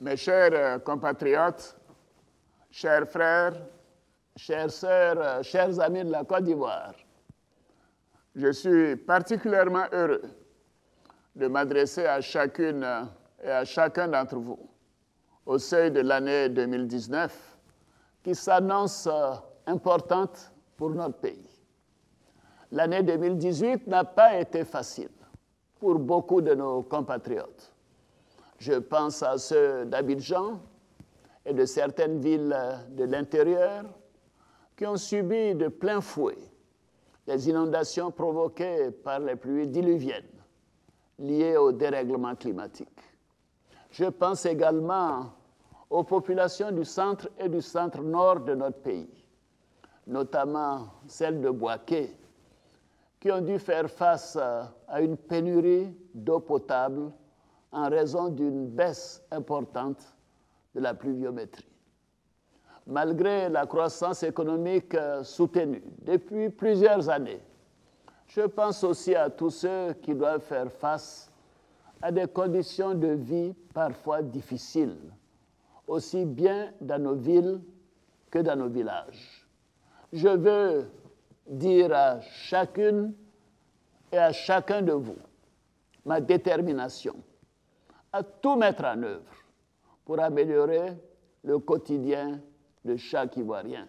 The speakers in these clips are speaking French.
Mes chers compatriotes, chers frères, chères sœurs, chers amis de la Côte d'Ivoire, je suis particulièrement heureux de m'adresser à chacune et à chacun d'entre vous au seuil de l'année 2019 qui s'annonce importante pour notre pays. L'année 2018 n'a pas été facile pour beaucoup de nos compatriotes. Je pense à ceux d'Abidjan et de certaines villes de l'intérieur qui ont subi de plein fouet les inondations provoquées par les pluies diluviennes liées au dérèglement climatique. Je pense également aux populations du centre et du centre-nord de notre pays, notamment celles de Bouaké, qui ont dû faire face à une pénurie d'eau potable en raison d'une baisse importante de la pluviométrie. Malgré la croissance économique soutenue depuis plusieurs années, je pense aussi à tous ceux qui doivent faire face à des conditions de vie parfois difficiles, aussi bien dans nos villes que dans nos villages. Je veux dire à chacune et à chacun de vous ma détermination à tout mettre en œuvre pour améliorer le quotidien de chaque Ivoirien.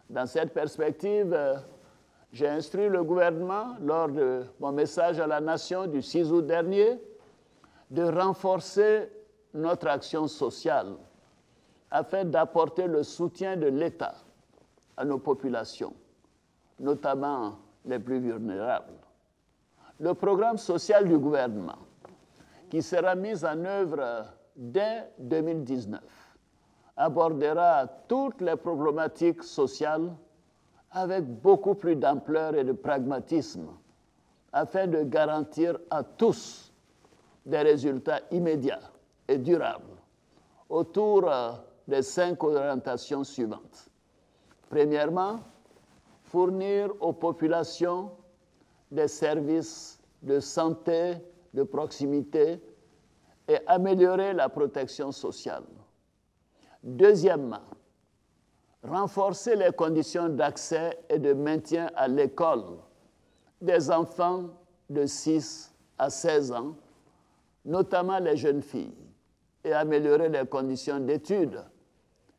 Dans cette perspective, j'ai instruit le gouvernement, lors de mon message à la nation du 6 août dernier, de renforcer notre action sociale afin d'apporter le soutien de l'État à nos populations, notamment les plus vulnérables. Le programme social du gouvernement, qui sera mis en œuvre dès 2019, abordera toutes les problématiques sociales avec beaucoup plus d'ampleur et de pragmatisme afin de garantir à tous des résultats immédiats et durables autour des 5 orientations suivantes. Premièrement, fournir aux populations des services de santé de proximité et améliorer la protection sociale. Deuxièmement, renforcer les conditions d'accès et de maintien à l'école des enfants de 6 à 16 ans, notamment les jeunes filles, et améliorer les conditions d'études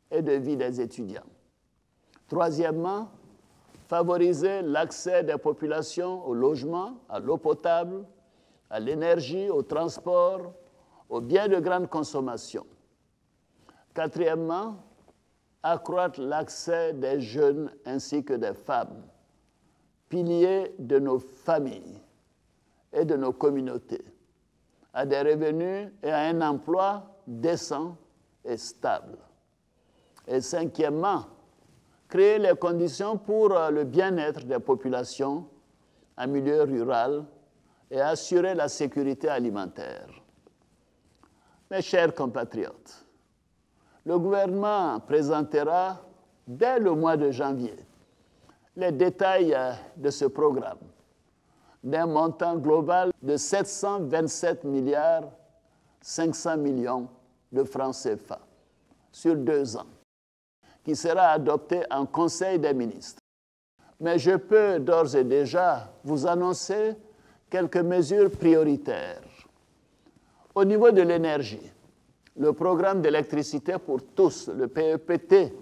et de vie des étudiants. Troisièmement, favoriser l'accès des populations au logement, à l'eau potable, à l'énergie, au transport, aux biens de grande consommation. Quatrièmement, accroître l'accès des jeunes ainsi que des femmes, piliers de nos familles et de nos communautés, à des revenus et à un emploi décent et stable. Et cinquièmement, créer les conditions pour le bien-être des populations en milieu rural et assurer la sécurité alimentaire. Mes chers compatriotes, le gouvernement présentera dès le mois de janvier les détails de ce programme d'un montant global de 727 milliards 500 millions de francs CFA sur 2 ans, qui sera adopté en Conseil des ministres. Mais je peux d'ores et déjà vous annoncer quelques mesures prioritaires. Au niveau de l'énergie, le programme d'électricité pour tous, le PEPT,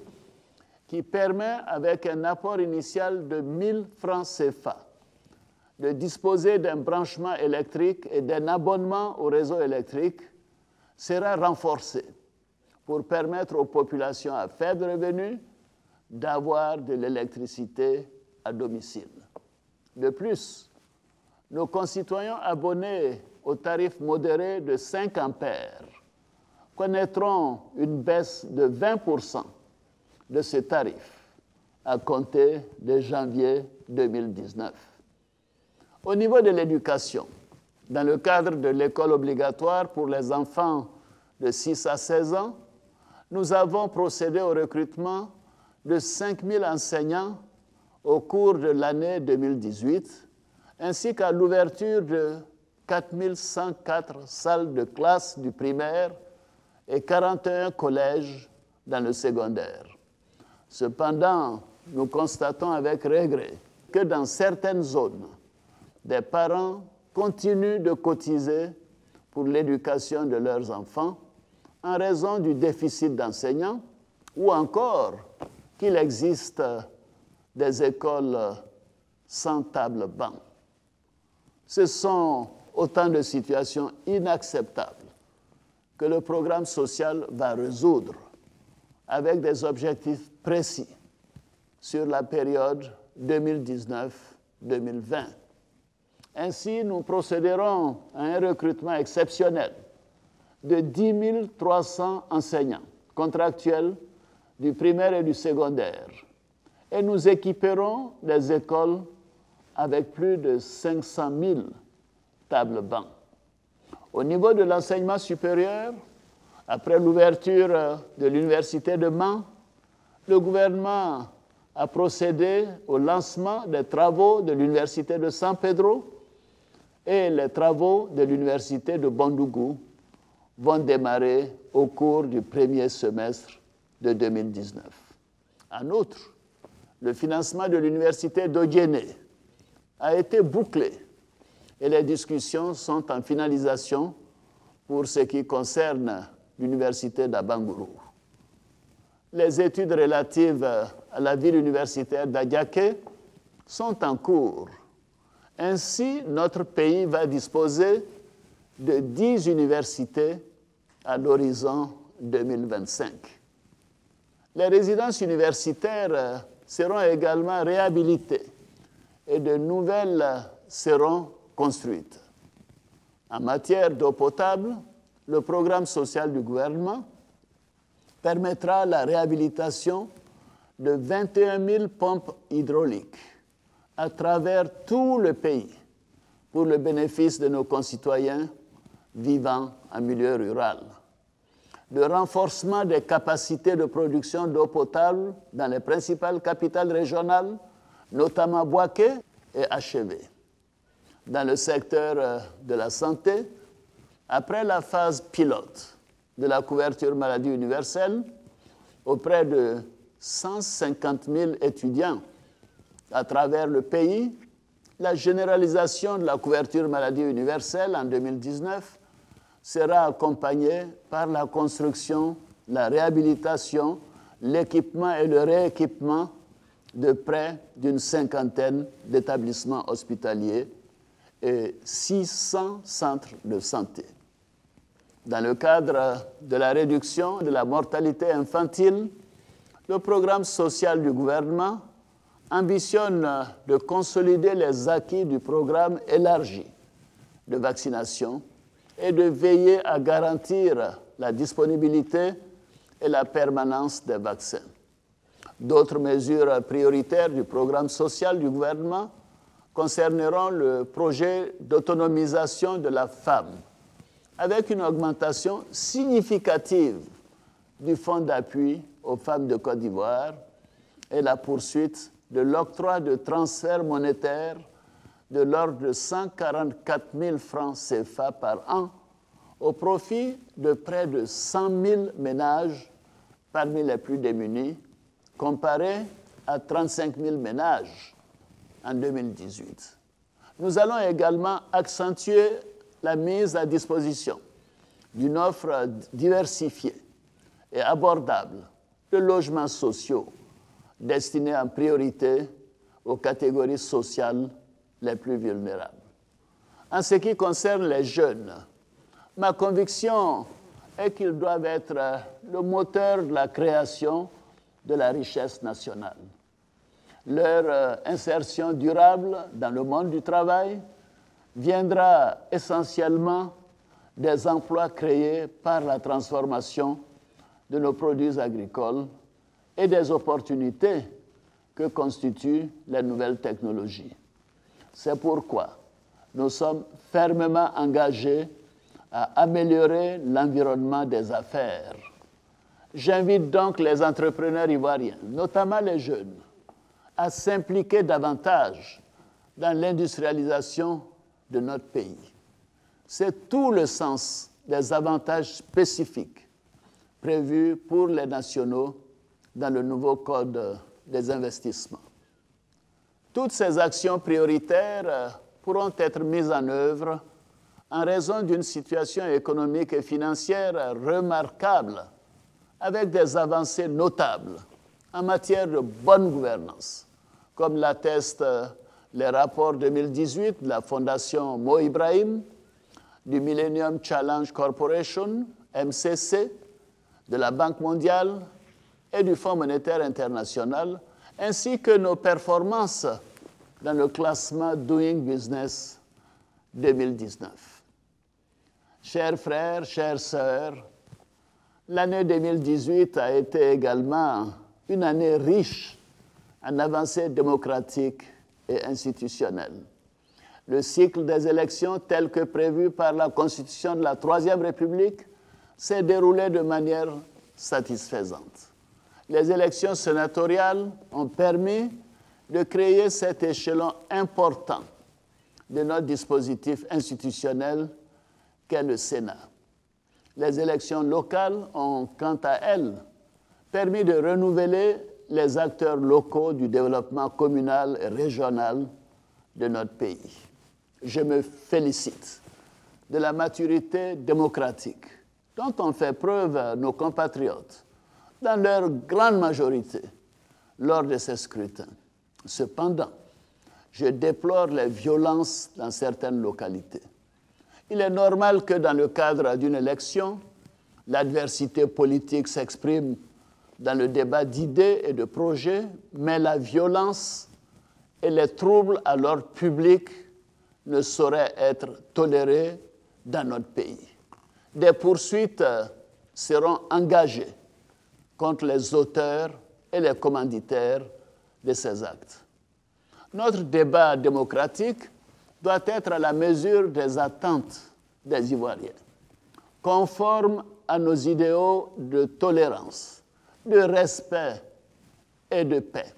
qui permet, avec un apport initial de 1 000 francs CFA, de disposer d'un branchement électrique et d'un abonnement au réseau électrique, sera renforcé pour permettre aux populations à faible revenu d'avoir de l'électricité à domicile. De plus, nos concitoyens abonnés au tarif modéré de 5 ampères connaîtront une baisse de 20% de ce tarif à compter de janvier 2019. Au niveau de l'éducation, dans le cadre de l'école obligatoire pour les enfants de 6 à 16 ans, nous avons procédé au recrutement de 5 000 enseignants au cours de l'année 2018, ainsi qu'à l'ouverture de 4 104 salles de classe du primaire et 41 collèges dans le secondaire. Cependant, nous constatons avec regret que dans certaines zones, des parents continuent de cotiser pour l'éducation de leurs enfants en raison du déficit d'enseignants ou encore qu'il existe des écoles sans table-banc. Ce sont autant de situations inacceptables que le programme social va résoudre avec des objectifs précis sur la période 2019-2020. Ainsi, nous procéderons à un recrutement exceptionnel de 10 300 enseignants contractuels du primaire et du secondaire et nous équiperons les écoles avec plus de 500 000 tables-bancs. Au niveau de l'enseignement supérieur, après l'ouverture de l'Université de Mans, le gouvernement a procédé au lancement des travaux de l'Université de San Pedro et les travaux de l'Université de Bandungu vont démarrer au cours du premier semestre de 2019. En outre, le financement de l'Université d'Ojene a été bouclé et les discussions sont en finalisation pour ce qui concerne l'Université d'Abanguru. Les études relatives à la ville universitaire d'Adiaké sont en cours. Ainsi, notre pays va disposer de 10 universités à l'horizon 2025. Les résidences universitaires seront également réhabilitées et de nouvelles seront construites. En matière d'eau potable, le programme social du gouvernement permettra la réhabilitation de 21 000 pompes hydrauliques à travers tout le pays pour le bénéfice de nos concitoyens vivant en milieu rural. Le renforcement des capacités de production d'eau potable dans les principales capitales régionales, notamment Bouaké et Achevé. Dans le secteur de la santé, après la phase pilote de la couverture maladie universelle, auprès de 150 000 étudiants à travers le pays, la généralisation de la couverture maladie universelle en 2019 sera accompagnée par la construction, la réhabilitation, l'équipement et le rééquipement de près d'une cinquantaine d'établissements hospitaliers et 600 centres de santé. Dans le cadre de la réduction de la mortalité infantile, le programme social du gouvernement ambitionne de consolider les acquis du programme élargi de vaccination et de veiller à garantir la disponibilité et la permanence des vaccins. D'autres mesures prioritaires du programme social du gouvernement concerneront le projet d'autonomisation de la femme, avec une augmentation significative du fonds d'appui aux femmes de Côte d'Ivoire et la poursuite de l'octroi de transferts monétaires de l'ordre de 144 000 francs CFA par an au profit de près de 100 000 ménages parmi les plus démunis, comparé à 35 000 ménages en 2018. Nous allons également accentuer la mise à disposition d'une offre diversifiée et abordable de logements sociaux destinés en priorité aux catégories sociales les plus vulnérables. En ce qui concerne les jeunes, ma conviction est qu'ils doivent être le moteur de la création de la richesse nationale. Leur insertion durable dans le monde du travail viendra essentiellement des emplois créés par la transformation de nos produits agricoles et des opportunités que constituent les nouvelles technologies. C'est pourquoi nous sommes fermement engagés à améliorer l'environnement des affaires. J'invite donc les entrepreneurs ivoiriens, notamment les jeunes, à s'impliquer davantage dans l'industrialisation de notre pays. C'est tout le sens des avantages spécifiques prévues pour les nationaux dans le nouveau Code des investissements. Toutes ces actions prioritaires pourront être mises en œuvre en raison d'une situation économique et financière remarquable, avec des avancées notables en matière de bonne gouvernance, comme l'attestent les rapports 2018 de la Fondation Mo Ibrahim, du Millennium Challenge Corporation, MCC, de la Banque mondiale et du Fonds monétaire international, ainsi que nos performances dans le classement Doing Business 2019. Chers frères, chères sœurs, l'année 2018 a été également une année riche en avancées démocratiques et institutionnelles. Le cycle des élections tel que prévu par la Constitution de la Troisième République s'est déroulé de manière satisfaisante. Les élections sénatoriales ont permis de créer cet échelon important de notre dispositif institutionnel qu'est le Sénat. Les élections locales ont, quant à elles, permis de renouveler les acteurs locaux du développement communal et régional de notre pays. Je me félicite de la maturité démocratique dont ont fait preuve nos compatriotes dans leur grande majorité lors de ces scrutins. Cependant, je déplore les violences dans certaines localités. Il est normal que dans le cadre d'une élection, l'adversité politique s'exprime dans le débat d'idées et de projets, mais la violence et les troubles à l'ordre public ne sauraient être tolérés dans notre pays. Des poursuites seront engagées contre les auteurs et les commanditaires de ces actes. Notre débat démocratique doit être à la mesure des attentes des Ivoiriens, conforme à nos idéaux de tolérance, de respect et de paix.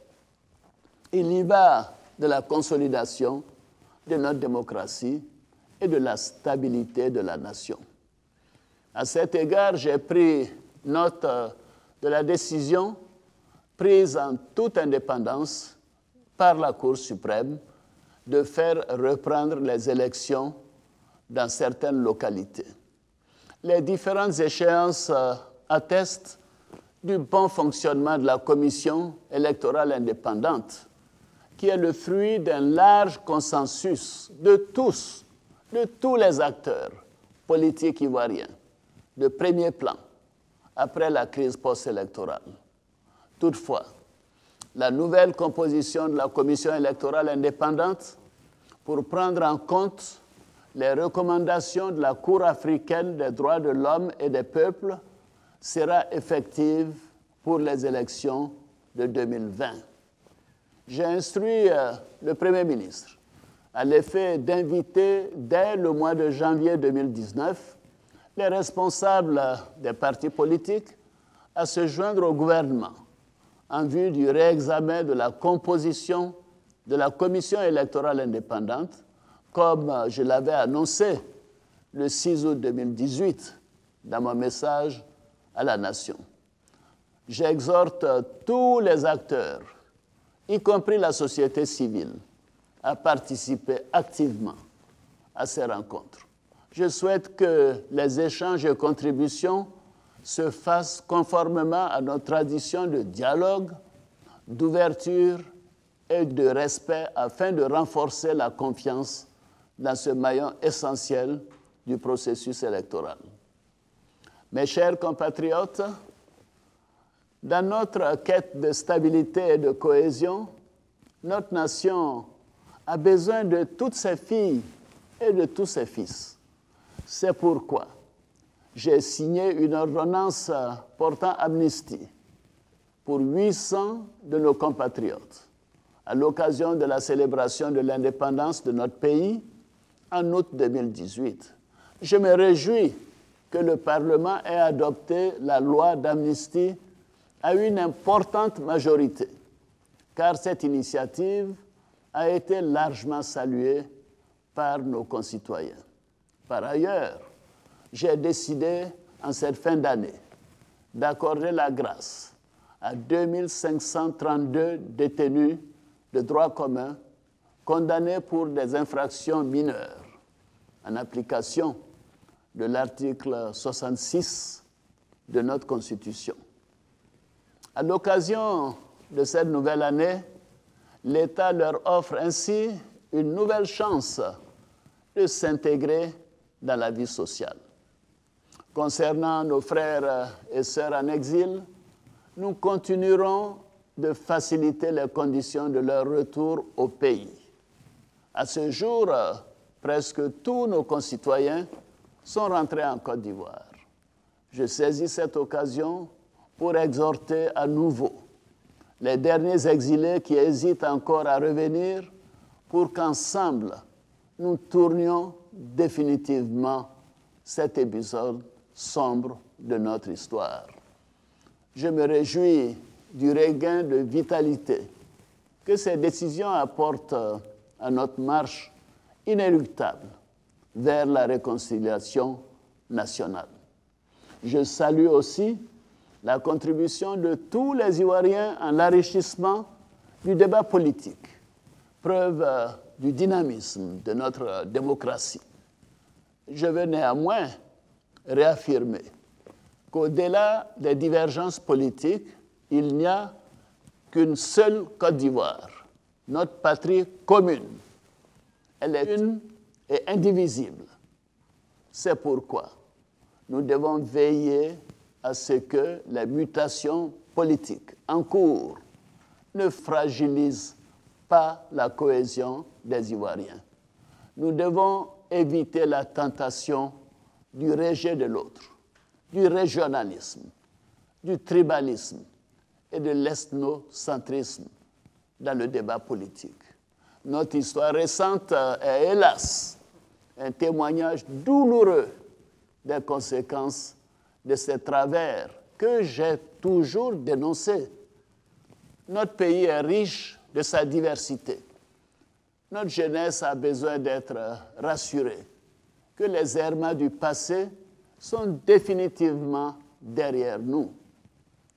Il y va de la consolidation de notre démocratie et de la stabilité de la nation. À cet égard, j'ai pris note de la décision prise en toute indépendance par la Cour suprême de faire reprendre les élections dans certaines localités. Les différentes échéances attestent du bon fonctionnement de la Commission électorale indépendante, qui est le fruit d'un large consensus de tous les acteurs politiques ivoiriens, de premier plan, après la crise post-électorale. Toutefois, la nouvelle composition de la Commission électorale indépendante, pour prendre en compte les recommandations de la Cour africaine des droits de l'homme et des peuples, sera effective pour les élections de 2020. J'ai instruit le Premier ministre à l'effet d'inviter dès le mois de janvier 2019 les responsables des partis politiques à se joindre au gouvernement en vue du réexamen de la composition de la Commission électorale indépendante, comme je l'avais annoncé le 6 août 2018 dans mon message à la nation. J'exhorte tous les acteurs, y compris la société civile, à participer activement à ces rencontres. Je souhaite que les échanges et contributions se fassent conformément à notre tradition de dialogue, d'ouverture et de respect afin de renforcer la confiance dans ce maillon essentiel du processus électoral. Mes chers compatriotes, dans notre quête de stabilité et de cohésion, notre nation a besoin de toutes ses filles et de tous ses fils. C'est pourquoi j'ai signé une ordonnance portant amnistie pour 800 de nos compatriotes à l'occasion de la célébration de l'indépendance de notre pays en août 2018. Je me réjouis que le Parlement ait adopté la loi d'amnistie à une importante majorité, car cette initiative a été largement saluée par nos concitoyens. Par ailleurs, j'ai décidé, en cette fin d'année, d'accorder la grâce à 2532 détenus de droit commun condamnés pour des infractions mineures en application de l'article 66 de notre Constitution. À l'occasion de cette nouvelle année, l'État leur offre ainsi une nouvelle chance de s'intégrer dans la vie sociale. Concernant nos frères et sœurs en exil, nous continuerons de faciliter les conditions de leur retour au pays. À ce jour, presque tous nos concitoyens sont rentrés en Côte d'Ivoire. Je saisis cette occasion pour exhorter à nouveau les derniers exilés qui hésitent encore à revenir pour qu'ensemble, nous tournions définitivement cet épisode sombre de notre histoire. Je me réjouis du regain de vitalité que ces décisions apportent à notre marche inéluctable vers la réconciliation nationale. Je salue aussi la contribution de tous les Ivoiriens en l'enrichissement du débat politique, preuve du dynamisme de notre démocratie. Je veux néanmoins réaffirmer qu'au-delà des divergences politiques, il n'y a qu'une seule Côte d'Ivoire, notre patrie commune. Elle est une et indivisible. C'est pourquoi nous devons veiller à ce que les mutations politiques en cours ne fragilisent pas la cohésion des Ivoiriens. Nous devons éviter la tentation du rejet de l'autre, du régionalisme, du tribalisme et de l'ethnocentrisme dans le débat politique. Notre histoire récente est, hélas, un témoignage douloureux des conséquences de ces travers que j'ai toujours dénoncés. Notre pays est riche de sa diversité. Notre jeunesse a besoin d'être rassurée que les errements du passé sont définitivement derrière nous.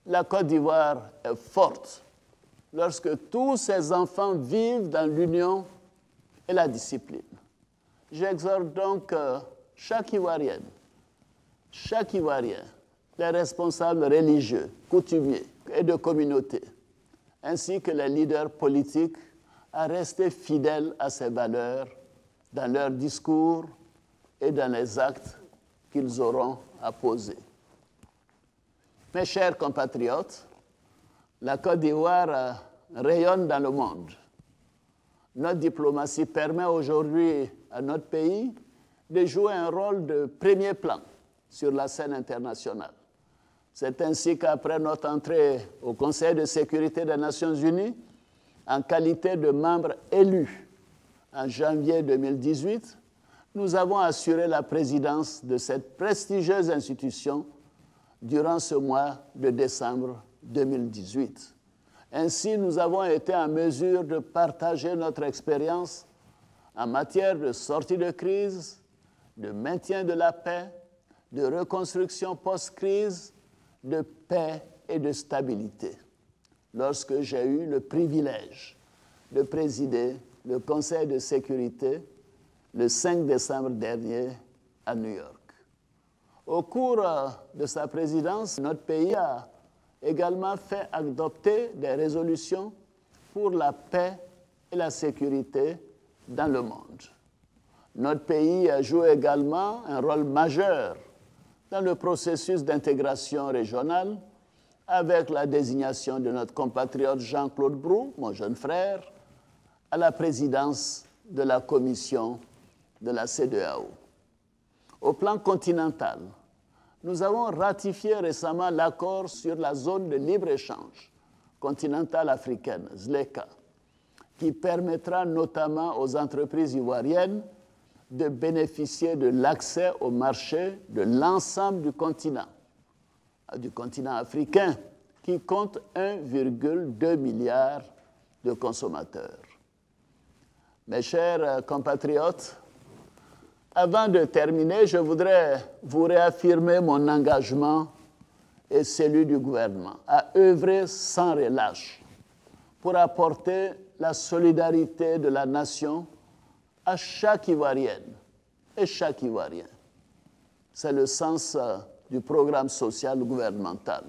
La Côte d'Ivoire est forte lorsque tous ses enfants vivent dans l'union et la discipline. J'exhorte donc chaque Ivoirienne, chaque Ivoirien, les responsables religieux, coutumiers et de communautés, ainsi que les leaders politiques, à rester fidèles à ces valeurs dans leurs discours et dans les actes qu'ils auront à poser. Mes chers compatriotes, la Côte d'Ivoire rayonne dans le monde. Notre diplomatie permet aujourd'hui à notre pays de jouer un rôle de premier plan sur la scène internationale. C'est ainsi qu'après notre entrée au Conseil de sécurité des Nations Unies, en qualité de membre élu en janvier 2018, nous avons assuré la présidence de cette prestigieuse institution durant ce mois de décembre 2018. Ainsi, nous avons été en mesure de partager notre expérience en matière de sortie de crise, de maintien de la paix, de reconstruction post-crise, de paix et de stabilité. Lorsque j'ai eu le privilège de présider le Conseil de sécurité le 5 décembre dernier à New York. Au cours de sa présidence, notre pays a également fait adopter des résolutions pour la paix et la sécurité dans le monde. Notre pays a joué également un rôle majeur dans le processus d'intégration régionale avec la désignation de notre compatriote Jean-Claude Brou, mon jeune frère, à la présidence de la commission de la CEDEAO. Au plan continental, nous avons ratifié récemment l'accord sur la zone de libre-échange continentale africaine, ZLECA, qui permettra notamment aux entreprises ivoiriennes de bénéficier de l'accès au marché de l'ensemble du continent africain, qui compte 1,2 milliard de consommateurs. Mes chers compatriotes, avant de terminer, je voudrais vous réaffirmer mon engagement et celui du gouvernement, à œuvrer sans relâche pour apporter la solidarité de la nation à chaque Ivoirienne et chaque Ivoirien. C'est le sens du programme social gouvernemental.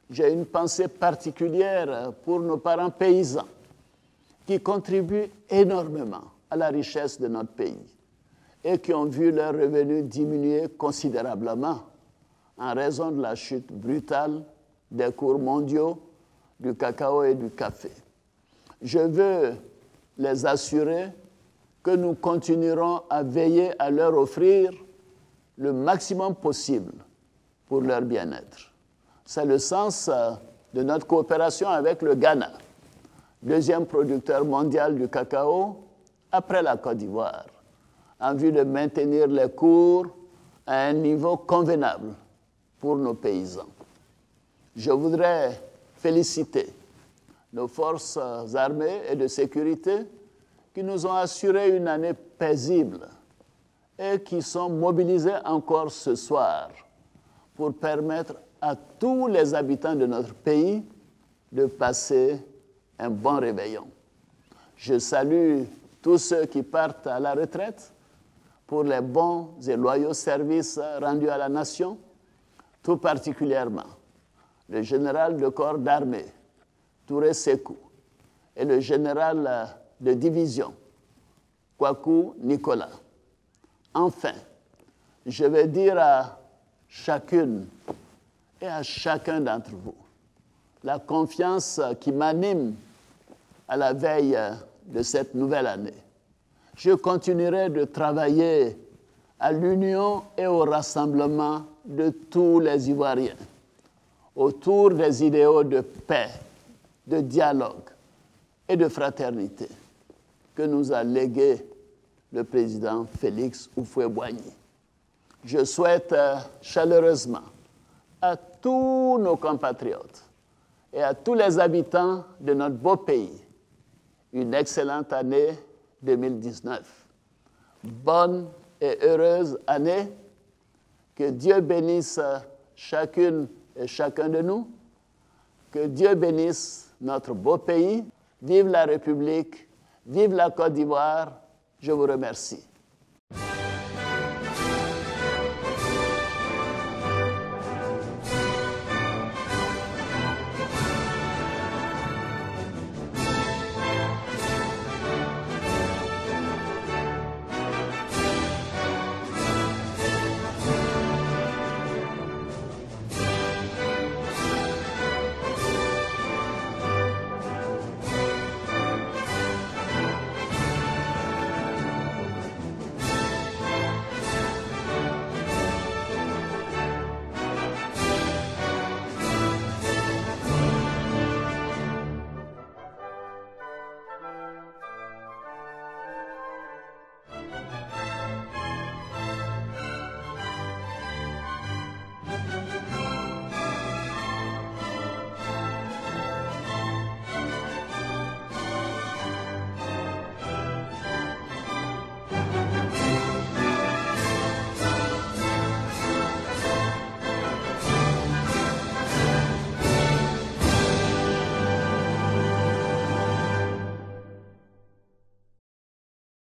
J'ai une pensée particulière pour nos parents paysans qui contribuent énormément à la richesse de notre pays et qui ont vu leurs revenus diminuer considérablement en raison de la chute brutale des cours mondiaux du cacao et du café. Je veux les assurer que nous continuerons à veiller à leur offrir le maximum possible pour leur bien-être. C'est le sens de notre coopération avec le Ghana, deuxième producteur mondial du cacao après la Côte d'Ivoire, en vue de maintenir les cours à un niveau convenable pour nos paysans. Je voudrais féliciter nos forces armées et de sécurité qui nous ont assuré une année paisible et qui sont mobilisés encore ce soir pour permettre à tous les habitants de notre pays de passer un bon réveillon. Je salue tous ceux qui partent à la retraite pour les bons et loyaux services rendus à la nation, tout particulièrement le général de corps d'armée, Touré Sékou, et le général de division, Kwaku Nicolas. Enfin, je vais dire à chacune et à chacun d'entre vous la confiance qui m'anime à la veille de cette nouvelle année. Je continuerai de travailler à l'union et au rassemblement de tous les Ivoiriens autour des idéaux de paix, de dialogue et de fraternité que nous a légués le président Félix Houphouët-Boigny. Je souhaite chaleureusement à tous nos compatriotes et à tous les habitants de notre beau pays une excellente année 2019. Bonne et heureuse année. Que Dieu bénisse chacune et chacun de nous. Que Dieu bénisse notre beau pays. Vive la République, vive la Côte d'Ivoire. Je vous remercie.